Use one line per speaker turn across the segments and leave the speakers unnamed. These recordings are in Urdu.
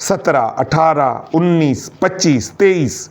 17, 18, 19, 25, 23,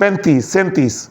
35, 37,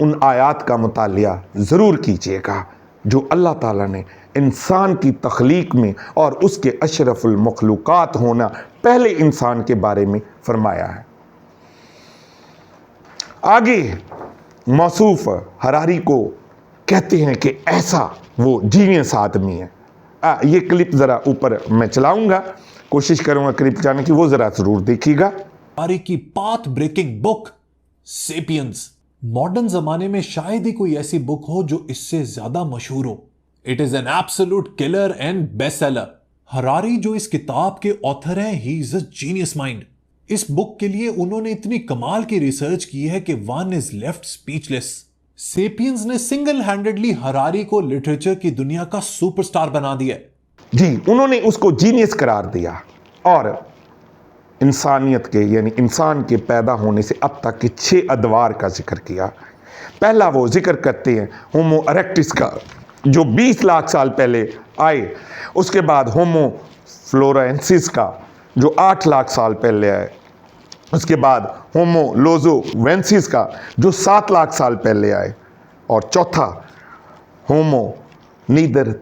ان آیات کا مطالعہ ضرور کیجیے گا جو اللہ تعالیٰ نے انسان کی تخلیق میں اور اس کے اشرف المخلوقات ہونا پہلے انسان کے بارے میں فرمایا ہے۔ آگے موصوف ہراری کو کہتے ہیں کہ ایسا وہ جینیس آدمی ہے۔ یہ کلپ ذرا اوپر میں چلاؤں گا، کوشش کروں گا کلپ جانے کی، وہ ذرا ضرور دیکھیے گا۔
ہراری کی پاتھ بریکنگ بک سیپینز، ماڈرن زمانے میں شاید ہی کوئی ایسی بک ہو جو اس سے زیادہ مشہور ہو۔ It is an absolute killer and best seller. Harari جو اس کتاب کے آتھر ہیں، ہی از اے جینیس مائنڈ۔ اس بک کے لیے انہوں نے اتنی کمال کی ریسرچ کی ہے کہ one is left speech less. Sapiens نے سنگل ہینڈڈلی ہراری کو لٹریچر کی دنیا کا سپر سٹار بنا دیا۔
جی، انہوں نے اس کو جینیس قرار دیا اور انسانیت کے یعنی انسان کے پیدا ہونے سے اب تک کے 6 ادوار کا ذکر کیا۔ پہلا وہ ذکر کرتے ہیں ہومو اریکٹس کا جو 20 لاکھ سال پہلے آئے، اس کے بعد ہومو فلورینسس کا جو 8 لاکھ سال پہلے آئے، اس کے بعد ہومو لوزو وینسس کا جو 7 لاکھ سال پہلے آئے، اور چوتھا ہومو نیدر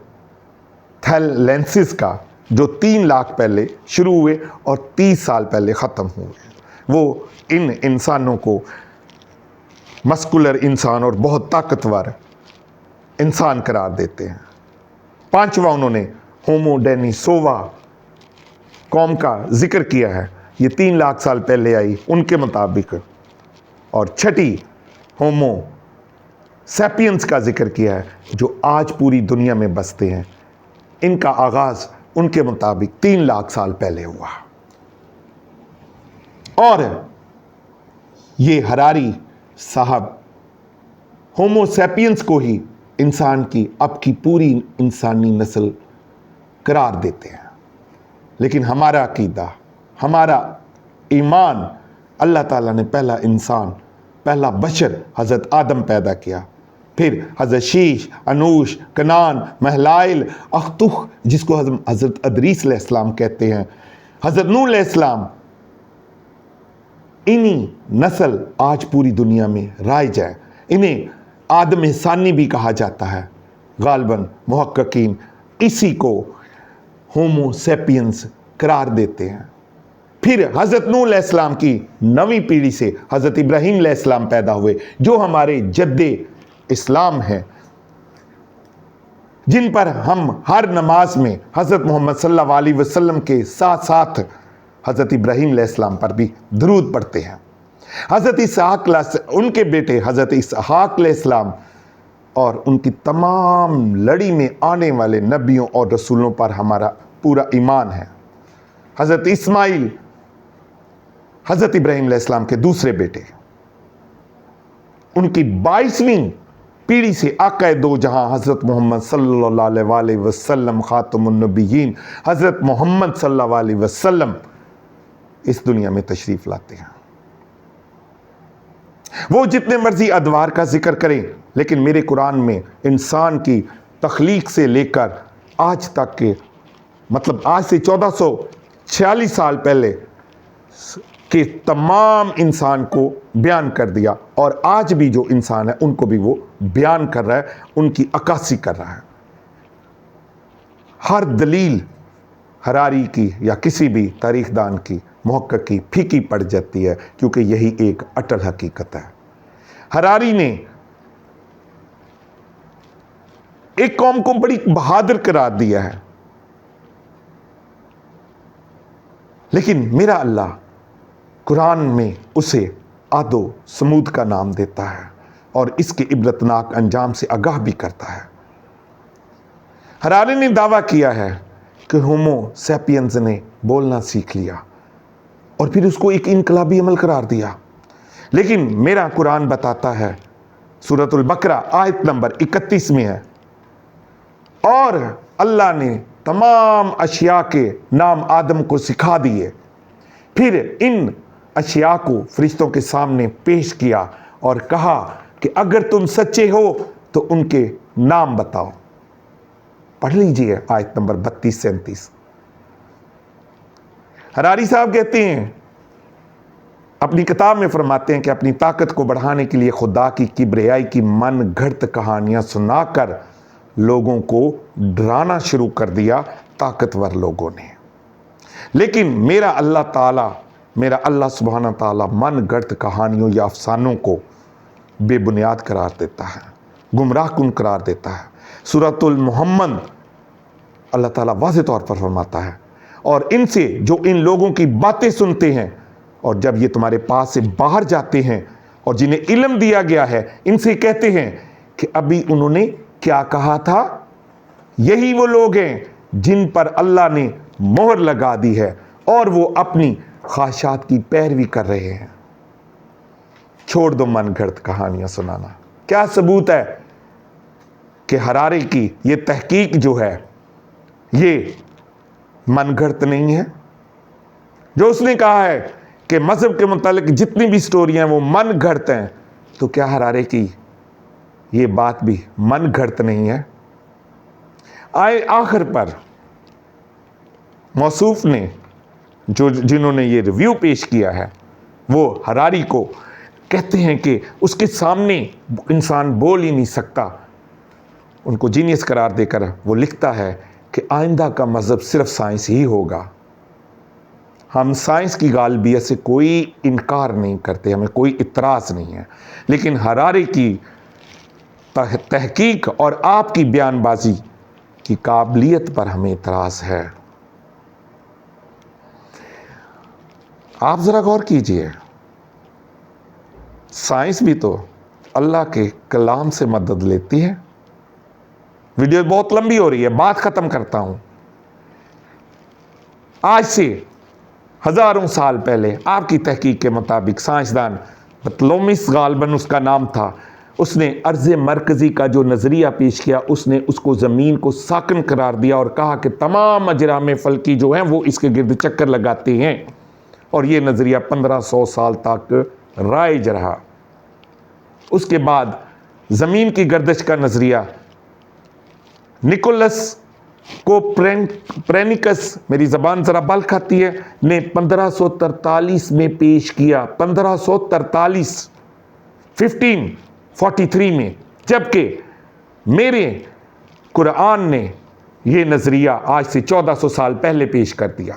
تھیلینسس کا جو 3 لاکھ پہلے شروع ہوئے اور 30 سال پہلے ختم ہوئے۔ وہ ان انسانوں کو مسکولر انسان اور بہت طاقتور انسان قرار دیتے ہیں۔ پانچواں انہوں نے ہومو ڈینیسووا قوم کا ذکر کیا ہے، یہ 3 لاکھ سال پہلے آئی ان کے مطابق، اور چھٹی ہومو سیپینز کا ذکر کیا ہے جو آج پوری دنیا میں بستے ہیں۔ ان کا آغاز ان کے مطابق 3 لاکھ سال پہلے ہوا، اور یہ ہراری صاحب ہومو سیپینز کو ہی انسان کی اب کی پوری انسانی نسل قرار دیتے ہیں۔ لیکن ہمارا عقیدہ، ہمارا ایمان، اللہ تعالیٰ نے پہلا انسان، پہلا بشر حضرت آدم پیدا کیا، پھر حضرت شیش، انوش، کنان، مہلائل، اختخ جس کو حضرت ادریس علیہ السلام کہتے ہیں، حضرت نوح علیہ السلام، انہی نسل آج پوری دنیا میں رائج ہے۔ انہیں آدم ثانی بھی کہا جاتا ہے۔ غالباً محققین اسی کو ہومو سیپینز قرار دیتے ہیں۔ پھر حضرت نوح علیہ السلام کی 9ویں پیڑھی سے حضرت ابراہیم علیہ السلام پیدا ہوئے جو ہمارے جد اسلام ہیں، جن پر ہم ہر نماز میں حضرت محمد صلی اللہ علیہ وسلم کے ساتھ ساتھ حضرت ابراہیم علیہ السلام پر بھی درود پڑھتے ہیں۔ حضرت اسحاق ان کے بیٹے حضرت اسحاق علیہ السلام اور ان کی تمام لڑی میں آنے والے نبیوں اور رسولوں پر ہمارا پورا ایمان ہے۔ حضرت اسماعیل حضرت ابراہیم علیہ السلام کے دوسرے بیٹے، ان کی 22ویں پیڑھی سے آقا دو جہاں حضرت محمد صلی اللہ علیہ وسلم خاتم النبیین حضرت محمد صلی اللہ علیہ وسلم اس دنیا میں تشریف لاتے ہیں۔ وہ جتنے مرضی ادوار کا ذکر کریں، لیکن میرے قرآن میں انسان کی تخلیق سے لے کر آج تک کے مطلب آج سے 1446 سال پہلے کہ تمام انسان کو بیان کر دیا، اور آج بھی جو انسان ہے ان کو بھی وہ بیان کر رہا ہے، ان کی عکاسی کر رہا ہے۔ ہر دلیل ہراری کی یا کسی بھی تاریخ دان کی، محقق کی پھیکی پڑ جاتی ہے، کیونکہ یہی ایک اٹل حقیقت ہے۔ ہراری نے ایک قوم کو بڑی بہادر قرار دیا ہے، لیکن میرا اللہ قرآن میں اسے عاد و سمود کا نام دیتا ہے اور اس کے عبرتناک انجام سے آگاہ بھی کرتا ہے۔ ہراری نے دعویٰ کیا ہے کہ ہومو سیپینز نے بولنا سیکھ لیا اور پھر اس کو ایک انقلابی عمل قرار دیا، لیکن میرا قرآن بتاتا ہے، سورۃ البقرہ آیت نمبر 31 میں ہے، اور اللہ نے تمام اشیاء کے نام آدم کو سکھا دیے، پھر ان اشیاء کو فرشتوں کے سامنے پیش کیا اور کہا کہ اگر تم سچے ہو تو ان کے نام بتاؤ۔ پڑھ لیجئے آیت نمبر 32-37۔ ہراری صاحب کہتے ہیں اپنی کتاب میں فرماتے ہیں کہ اپنی طاقت کو بڑھانے کے لیے خدا کی کبریائی کی من گھڑت کہانیاں سنا کر لوگوں کو ڈرانا شروع کر دیا طاقتور لوگوں نے. لیکن میرا اللہ سبحانہ تعالیٰ من گھڑت کہانیوں یا افسانوں کو بے بنیاد قرار دیتا ہے، گمراہ کن قرار دیتا ہے. سورۃ المحمد اللہ تعالیٰ واضح طور پر فرماتا ہے، اور ان سے جو ان لوگوں کی باتیں سنتے ہیں اور جب یہ تمہارے پاس سے باہر جاتے ہیں اور جنہیں علم دیا گیا ہے ان سے کہتے ہیں کہ ابھی انہوں نے کیا کہا تھا. یہی وہ لوگ ہیں جن پر اللہ نے مہر لگا دی ہے اور وہ اپنی خواہشات کی پیروی کر رہے ہیں. چھوڑ دو من گھڑت کہانیاں سنانا. کیا ثبوت ہے کہ ہرارے کی یہ تحقیق جو ہے یہ من گھڑت نہیں ہے؟ جو اس نے کہا ہے کہ مذہب کے متعلق جتنی بھی سٹوریاں ہیں وہ من گھڑت ہیں، تو کیا ہرارے کی یہ بات بھی من گھڑت نہیں ہے؟ آخر پر موصوف نے جنہوں نے یہ ریویو پیش کیا ہے وہ ہراری کو کہتے ہیں کہ اس کے سامنے انسان بول ہی نہیں سکتا. ان کو جینیس قرار دے کر وہ لکھتا ہے کہ آئندہ کا مذہب صرف سائنس ہی ہوگا. ہم سائنس کی غالبیت سے کوئی انکار نہیں کرتے، ہمیں کوئی اعتراض نہیں ہے، لیکن ہرارے کی تحقیق اور آپ کی بیان بازی کی قابلیت پر ہمیں اعتراض ہے. آپ ذرا غور کیجئے، سائنس بھی تو اللہ کے کلام سے مدد لیتی ہے. ویڈیو بہت لمبی ہو رہی ہے، بات ختم کرتا ہوں. آج سے ہزاروں سال پہلے آپ کی تحقیق کے مطابق سائنسدان بطلومس غالباً اس کا نام تھا، اس نے عرض مرکزی کا جو نظریہ پیش کیا، اس نے اس کو زمین کو ساکن قرار دیا اور کہا کہ تمام اجرام فلکی جو ہیں وہ اس کے گرد چکر لگاتے ہیں، اور یہ نظریہ 1500 سال تک رائج رہا. اس کے بعد زمین کی گردش کا نظریہ نکولس کو پرینکس، میری زبان ذرا بل کھاتی ہے، نے 1543 میں پیش کیا. 1543 1543 میں، جبکہ میرے قرآن نے یہ نظریہ آج سے 1400 سال پہلے پیش کر دیا.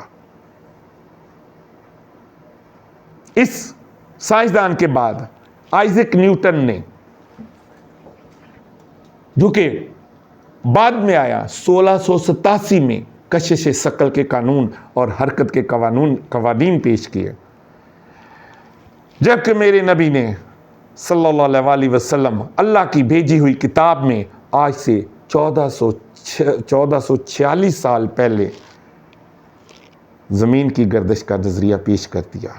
اس سائنسدان کے بعد آئزک نیوٹن نے، جو کہ بعد میں آیا 1687 میں، کشش ثقل کے قانون اور حرکت کے قوانین پیش کیے. جبکہ میرے نبی نے صلی اللہ علیہ وسلم اللہ کی بھیجی ہوئی کتاب میں آج سے 1446 سال پہلے زمین کی گردش کا نظریہ پیش کر دیا.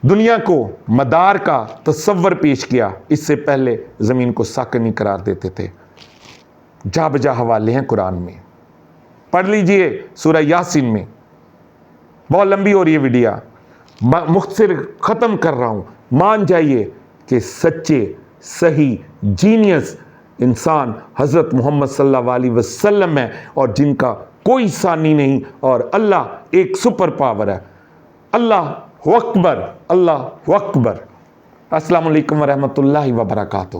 دنیا کو مدار کا تصور پیش کیا. اس سے پہلے زمین کو ساکن نہیں قرار دیتے تھے. جا بجا حوالے ہیں قرآن میں، پڑھ لیجئے سورہ یاسین میں. بہت لمبی ہو رہی ہے ویڈیو، مختصر ختم کر رہا ہوں. مان جائیے کہ سچے صحیح جینیس انسان حضرت محمد صلی اللہ علیہ وسلم ہے، اور جن کا کوئی ثانی نہیں، اور اللہ ایک سپر پاور ہے. اللہ اکبر، اللہ اکبر. السلام علیکم ورحمۃ اللہ وبرکاتہ.